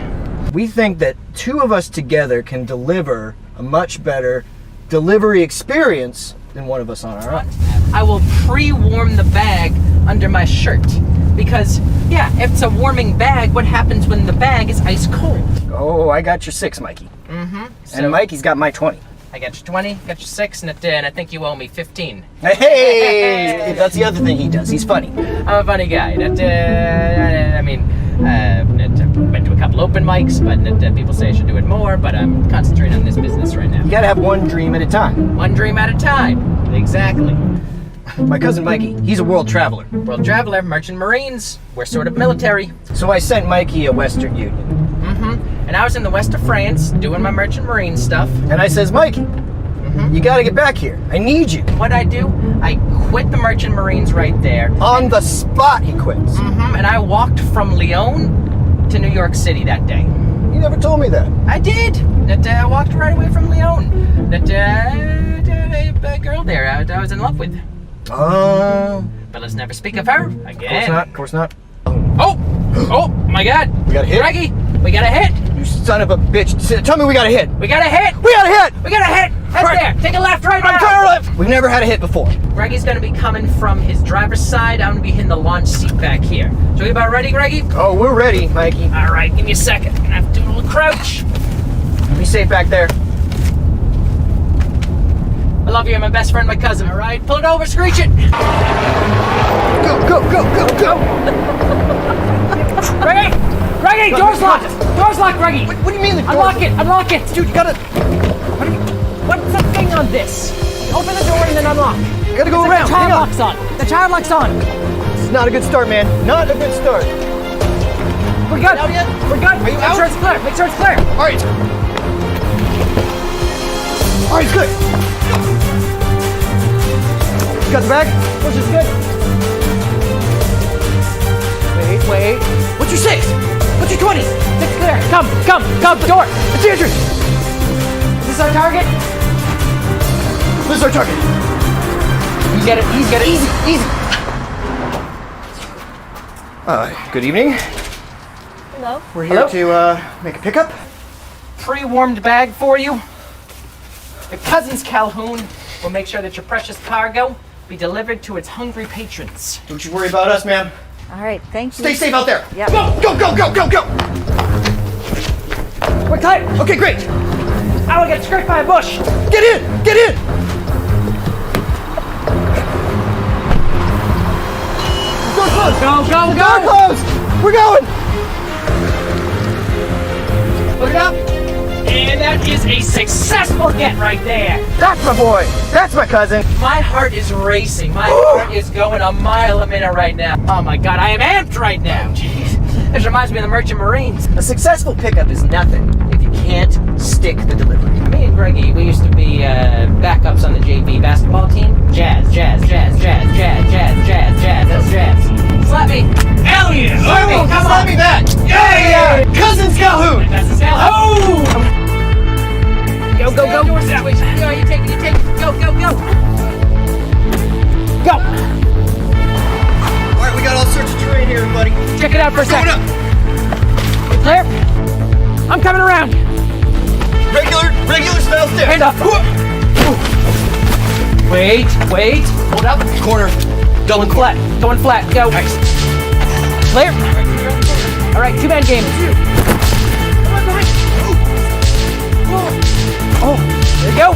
We think that two of us together can deliver a much better delivery experience than one of us on our own. I will pre-warm the bag under my shirt, because, if it's a warming bag, what happens when the bag is ice cold? Oh, I got your 6, Mikey. Mm-hmm. And Mikey's got my 20. I got your 20, got your 6, and I think you owe me 15. Hey! That's the other thing he does. He's funny. I'm a funny guy. Went to a couple open mics, but people say I should do it more, but I'm concentrating on this business right now. You gotta have one dream at a time. One dream at a time. Exactly. My cousin Mikey, he's a world traveler. World traveler, merchant marines. We're sort of military. So I sent Mikey a Western Union. Mm-hmm. And I was in the west of France doing my merchant marine stuff. And I says, Mikey, you gotta get back here. I need you. What'd I do? I quit the merchant marines right there. On the spot, he quits. And I walked from Lyon to New York City that day. You never told me that. I did. That I walked right away from Leon. That a girl there I was in love with. But let's never speak of her again. Of course not. Oh my God. We got a hit? Greggy, we got a hit. You son of a bitch. Tell me we got a hit. We got a hit. We got a hit. We got a hit. Head Right. there. Take a left right now. I'm trying to left. We've never had a hit before. Greggy's gonna be coming from his driver's side. I'm gonna be hitting the launch seat back here. So we about ready, Greggy? Oh, we're ready, Mikey. All right, give me a second. I'm gonna have to do a little crouch. Be safe back there. I love you. You're my best friend, my cousin. All right, pull it over, screech it. Go. Greggy, door's locked. Door's locked, Greggy. What do you mean the Unlock it. Dude, you gotta... What's the thing on this? Open the door and then unlock. You gotta go It's around. The child lock's on. The child lock's on. It's not a good start, man. Not a good start. We're good. Out yet? We're good. Are you Make out? sure it's clear. Make sure it's clear. All right, it's good. You got the bag? Push is good. Wait. What's your 6? What's your 20? 6 clear. Come. Door. It's the entrance. Is this our target? This is our target. He's got it. Easy. Good evening. Hello. We're here to make a pickup. Pre-warmed bag for you. The Cousins Calhoun will make sure that your precious cargo be delivered to its hungry patrons. Don't you worry about us, ma'am. All right, thank you. Stay safe out there. Yep. Go. We're clear. Okay, great. I will get scraped by a bush. Get in. Door closed. Go. Door closed. We're going. Put it up. And that is a successful get right there. That's my boy. That's my cousin. My heart is racing. My heart is going a mile a minute right now. Oh my God, I am amped right now. Jeez. This reminds me of the Merchant Marines. A successful pickup is nothing if you can't stick the delivery. Me and Greggy, we used to be backups on the JV basketball team. Jazz. That's jazz. Slap me. Hell yeah. Slap me. Come Slap on. me back. Yeah. Cousins Calhoun. Cousins Calhoun. Go. Doors that way. You take it. Go. All right, we got all sorts of terrain here, buddy. Check it out for a second. Going You clear? I'm coming around. up. Regular style stairs. Hand up. Wait. Hold up. Corner. Going flat. Go. Nice. Clear. All right, 2-man game. Oh, there you go.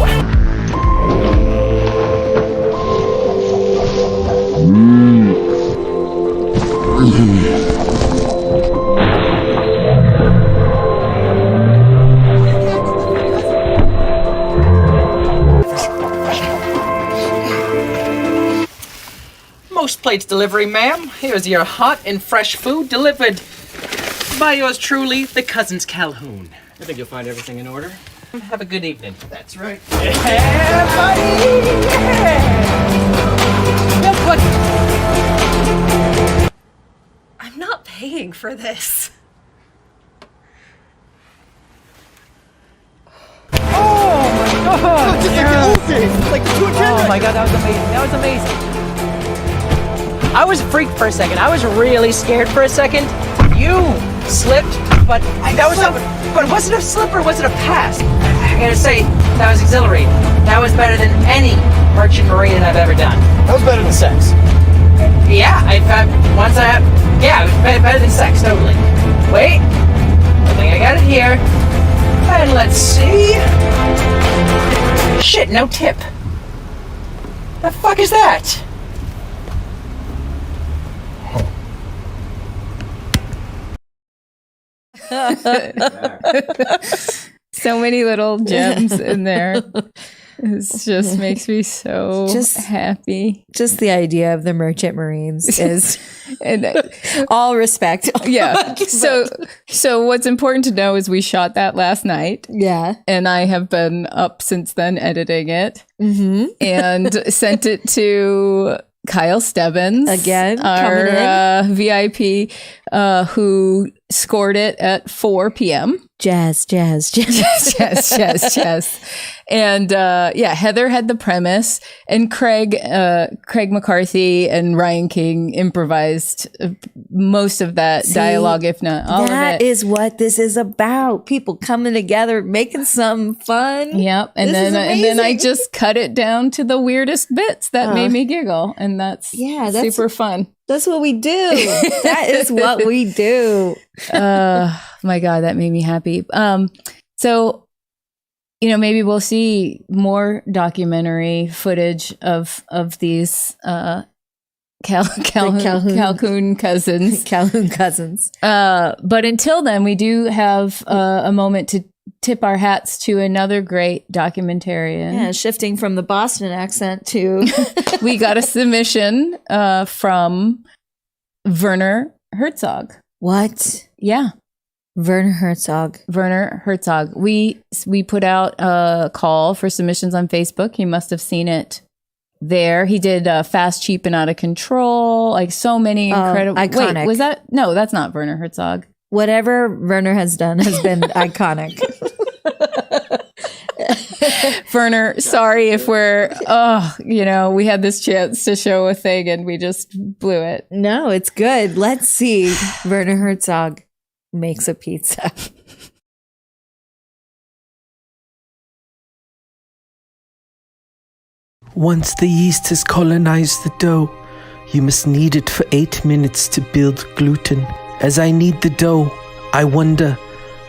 Most plates delivery, ma'am. Here's your hot and fresh food delivered by yours truly, the Cousins Calhoun. I think you'll find everything in order. Have a good evening. That's right. Yeah, buddy! Yeah! I'm not paying for this. Oh my god, that was amazing. I was freaked for a second. I was really scared for a second. You slipped, but was it a slip or was it a pass? I gotta say, that was exhilarating. That was better than any merchant marine I've ever done. That was better than sex. Yeah, it was better than sex, totally. Wait, I think I got it here. And let's see. Shit, no tip. The fuck is that? So many little gems in there. It just makes me so happy. Just the idea of the Merchant Marines is, and all respect. Yeah. So what's important to know is we shot that last night. Yeah. And I have been up since then editing it. Mm-hmm. And sent it to Kyle Stebbins. Again, our VIP who scored it at 4 p.m. Jazz. And Heather had the premise, and Craig McCarthy and Ryan King improvised most of that dialogue, if not all of it. That is what this is about. People coming together, making something fun. Yep. And then I just cut it down to the weirdest bits that made me giggle. And that's super fun. That's what we do. That is what we do. My God, that made me happy. So, maybe we'll see more documentary footage of these Calhoun cousins. Calhoun cousins. But until then, we do have a moment to tip our hats to another great documentarian. Yeah, shifting from the Boston accent to... We got a submission from Werner Herzog. What? Yeah. Werner Herzog. We put out a call for submissions on Facebook. He must have seen it there. He did Fast, Cheap, and Out of Control. Like so many incredible. Iconic. Wait, was that? No, that's not Werner Herzog. Whatever Werner has done has been iconic. Werner, sorry if we had this chance to show a thing and we just blew it. No, it's good. Let's see. Werner Herzog makes a pizza. Once the yeast has colonized the dough, you must knead it for 8 minutes to build gluten. As I knead the dough, I wonder,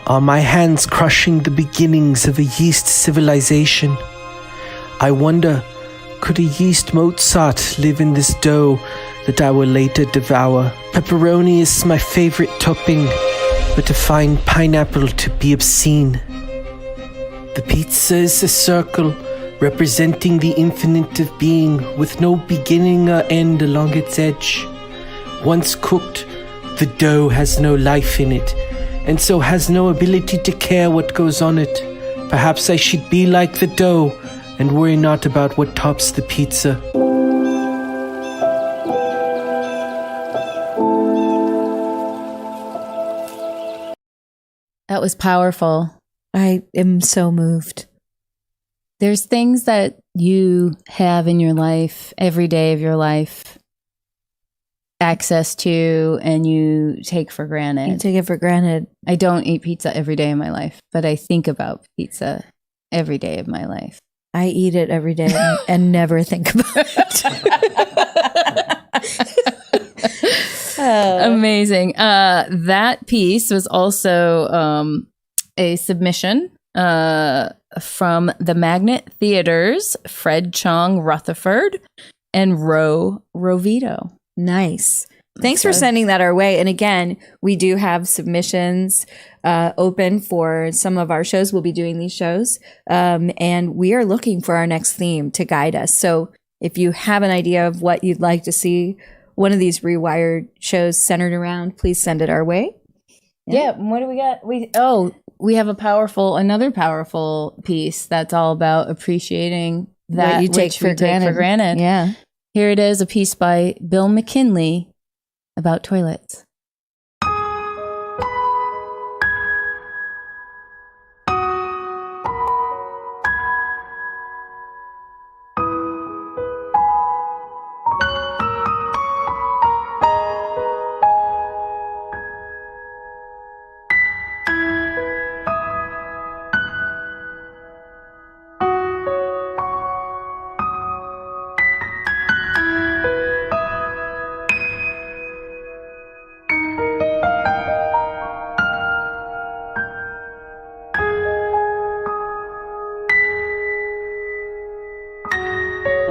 are my hands crushing the beginnings of a yeast civilization? I wonder, could a yeast Mozart live in this dough that I will later devour? Pepperoni is my favorite topping, but to find pineapple to be obscene. The pizza is a circle representing the infinite of being, with no beginning or end along its edge. Once cooked, the dough has no life in it, and so has no ability to care what goes on it. Perhaps I should be like the dough and worry not about what tops the pizza. That was powerful. I am so moved. There's things that you have in your life, every day of your life, access to, and you take for granted. You take it for granted. I don't eat pizza every day of my life, but I think about pizza every day of my life. I eat it every day and never think about it. Amazing. That piece was also a submission from the Magnet Theater's Fred Chong Rutherford and Rovito. Nice. Thanks for sending that our way. And again, we do have submissions open for some of our shows. We'll be doing these shows. And we are looking for our next theme to guide us. So if you have an idea of what you'd like to see one of these Rewired shows centered around, please send it our way. Yeah. What do we got? We have another powerful piece that's all about appreciating that what you take for granted. Yeah. Here it is, a piece by Bill McKinley about toilets.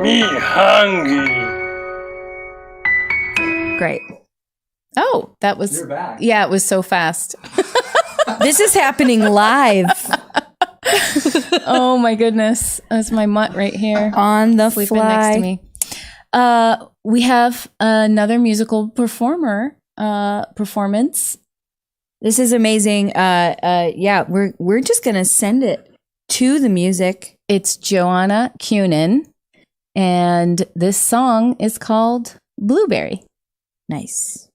Me hungry. Great. Oh, that was... You're back. Yeah, it was so fast. This is happening live. Oh my goodness. That's my mutt right here. On the sleeping fly. next to me. We have another musical performance. This is amazing. Yeah, we're just gonna send it to the music. It's Joanna Cunin, and this song is called Blueberry. Nice.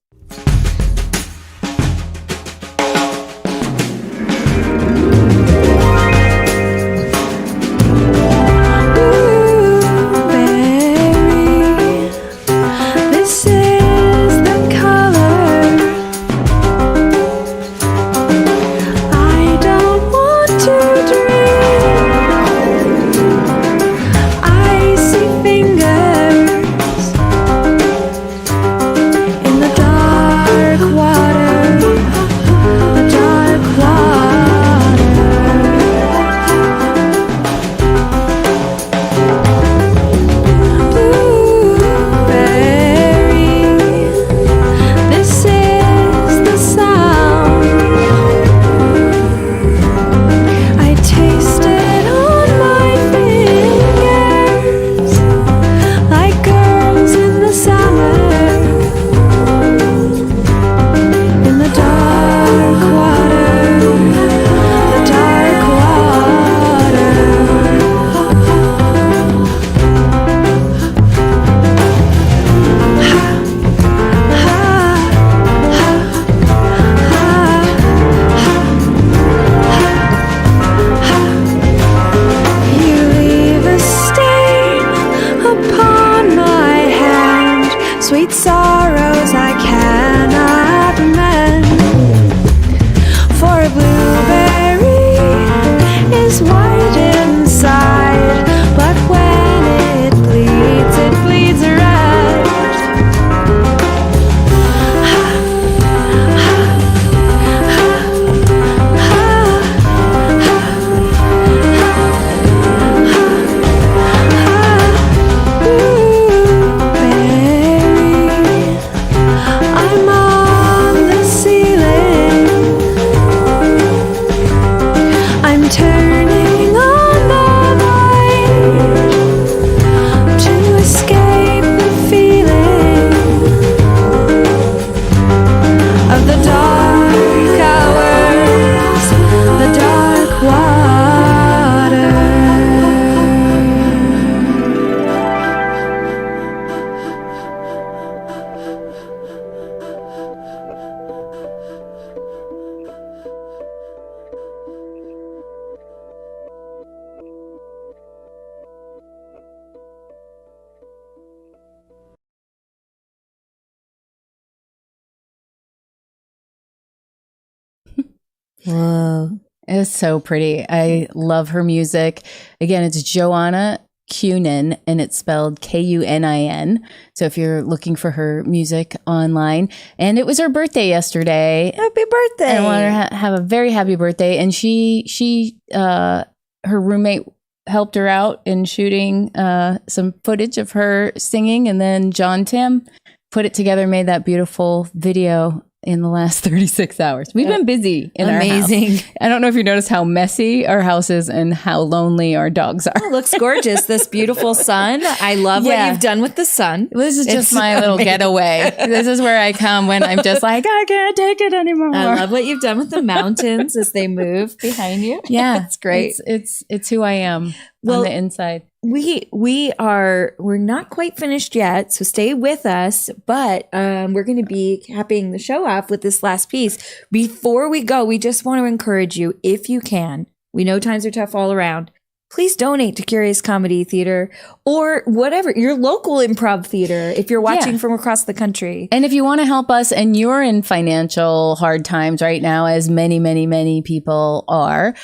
Whoa. It's so pretty. I love her music. Again, it's Joanna Kunin, and it's spelled Kunin. So if you're looking for her music online, and it was her birthday yesterday. Happy birthday! I want her to have a very happy birthday. And her roommate helped her out in shooting some footage of her singing, and then John Tim put it together, made that beautiful video in the last 36 hours. We've been busy in our house. I don't know if you noticed how messy our house is and how lonely our dogs are. It looks gorgeous. This beautiful sun. I love what you've done with the sun. This is just my little getaway. This is where I come when I'm just like, I can't take it anymore. I love what you've done with the mountains as they move behind you. Yeah. It's great. It's who I am on the inside. We're not quite finished yet, so stay with us, but we're going to be capping the show off with this last piece. Before we go, we just want to encourage you, if you can, we know times are tough all around, please donate to Curious Comedy Theater or whatever, your local improv theater, if you're watching from across the country. And if you want to help us and you're in financial hard times right now, as many, many, many people are,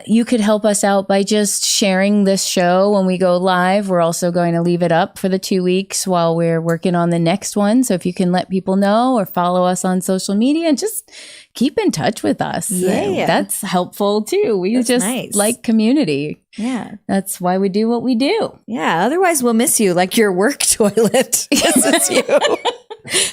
you could help us out by just sharing this show when we go live. We're also going to leave it up for the 2 weeks while we're working on the next one. So if you can let people know or follow us on social media and just keep in touch with us. Yeah. That's helpful too. We just like community. Yeah. That's why we do what we do. Yeah. Otherwise we'll miss you like your work toilet. Misses you.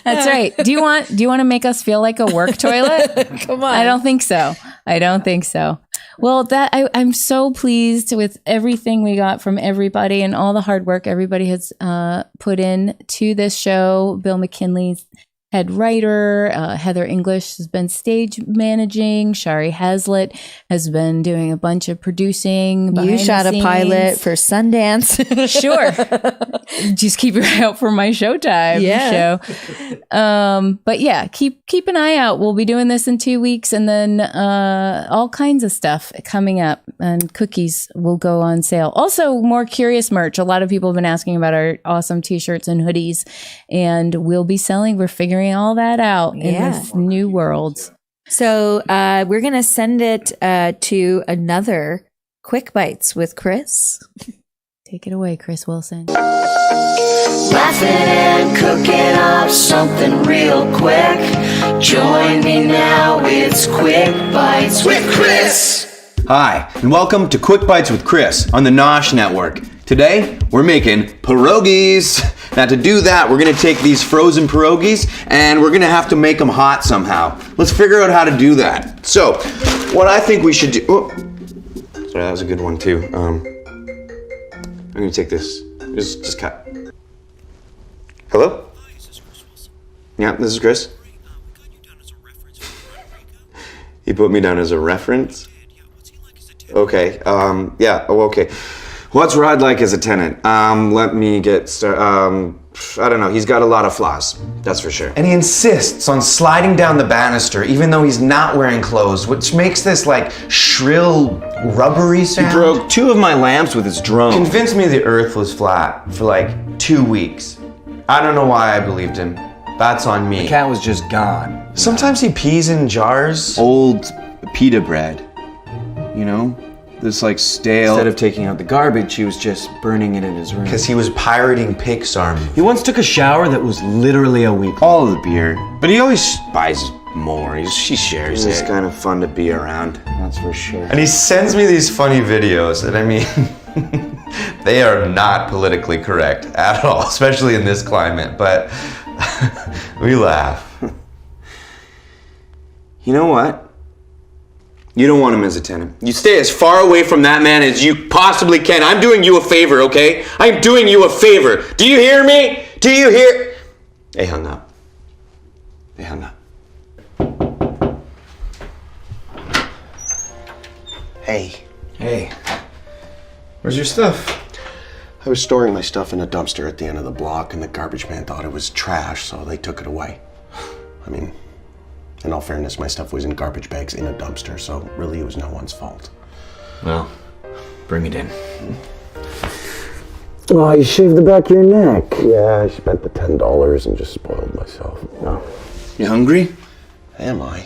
That's right. Do you want to make us feel like a work toilet? Come on. I don't think so. Well, I'm so pleased with everything we got from everybody and all the hard work everybody has put in to this show. Bill McKinley's head writer, Heather English has been stage managing. Shari Hazlitt has been doing a bunch of producing. You shot a pilot for Sundance. Sure. Just keep your eye out for my Showtime show. But yeah, keep an eye out. We'll be doing this in 2 weeks, and then all kinds of stuff coming up, and cookies will go on sale. Also, more Curious merch. A lot of people have been asking about our awesome t-shirts and hoodies, and we'll be selling. We're figuring all that out in this new world. So we're going to send it to another Quick Bites with Chris. Take it away, Chris Wilson. Laughing and cooking up something real quick. Join me now, it's Quick Bites with Chris. Hi, and welcome to Quick Bites with Chris on the Nosh Network. Today, we're making pierogies. Now to do that, we're gonna take these frozen pierogies and we're gonna have to make them hot somehow. Let's figure out how to do that. So, what I think we should do, sorry, that was a good one too. I'm gonna take this, just cut. Hello? Yeah, this is Chris. He put me down as a reference? Okay, yeah, okay. What's Rod like as a tenant? Let me get started. I don't know, he's got a lot of flaws, that's for sure. And he insists on sliding down the banister even though he's not wearing clothes, which makes this like shrill, rubbery sound. He broke 2 of my lamps with his drone. Convinced me the earth was flat for like 2 weeks. I don't know why I believed him. That's on me. The cat was just gone. Sometimes he pees in jars. Old pita bread, you know? This like stale. Instead of taking out the garbage, he was just burning it in his room. Because he was pirating Pixar movies. He once took a shower that was literally a week. All of the beer. But he always buys more. She shares it. It's kind of fun to be around, that's for sure. And he sends me these funny videos, and I mean, they are not politically correct at all, especially in this climate, but we laugh. You know what? You don't want him as a tenant. You stay as far away from that man as you possibly can. I'm doing you a favor, okay? I'm doing you a favor. Do you hear me? Do you hear? They hung up. They hung up. Hey. Hey. Where's your stuff? I was storing my stuff in a dumpster at the end of the block, and the garbage man thought it was trash, so they took it away. I mean, in all fairness, my stuff was in garbage bags in a dumpster, so really it was no one's fault. Well, bring it in. Oh, you shaved the back of your neck. Yeah, I spent the $10 and just spoiled myself. You hungry? Am I?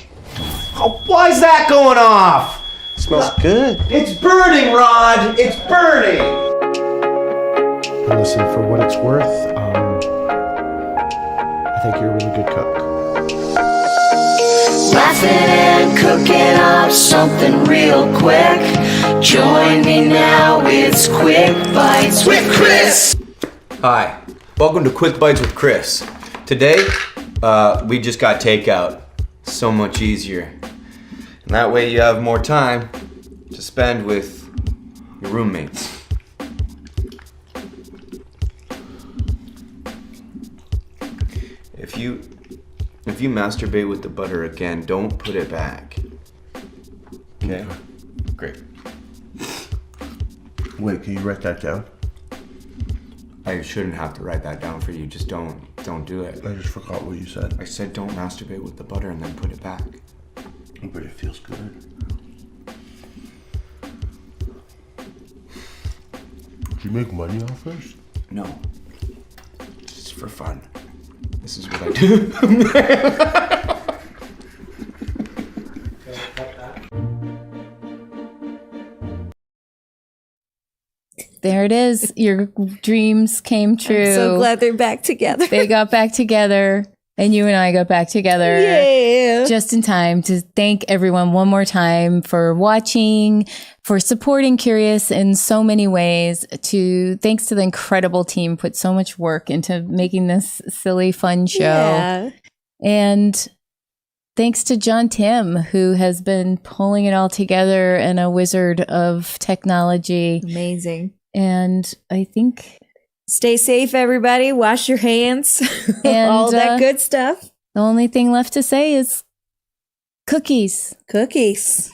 Oh, why is that going off? It smells good. It's burning, Rod. It's burning. Listen, for what it's worth, I think you're a really good cook. Laughing and cooking up something real quick. Join me now, it's Quick Bites with Chris. Hi, welcome to Quick Bites with Chris. Today, we just got takeout. So much easier. And that way you have more time to spend with your roommates. If you masturbate with the butter again, don't put it back. Okay? Great. Wait, can you write that down? I shouldn't have to write that down for you. Just don't do it. I just forgot what you said. I said don't masturbate with the butter and then put it back. But it feels good. Did you make money off this? No. Just for fun. This is what I do. There it is. Your dreams came true. I'm so glad they're back together. They got back together, and you and I got back together. Yeah. Just in time to thank everyone one more time for watching, for supporting Curious in so many ways. Thanks to the incredible team, put so much work into making this silly, fun show. Yeah. And thanks to John Tim, who has been pulling it all together and a wizard of technology. Amazing. And I think... Stay safe, everybody. Wash your hands. And all that good stuff. The only thing left to say is cookies. Cookies.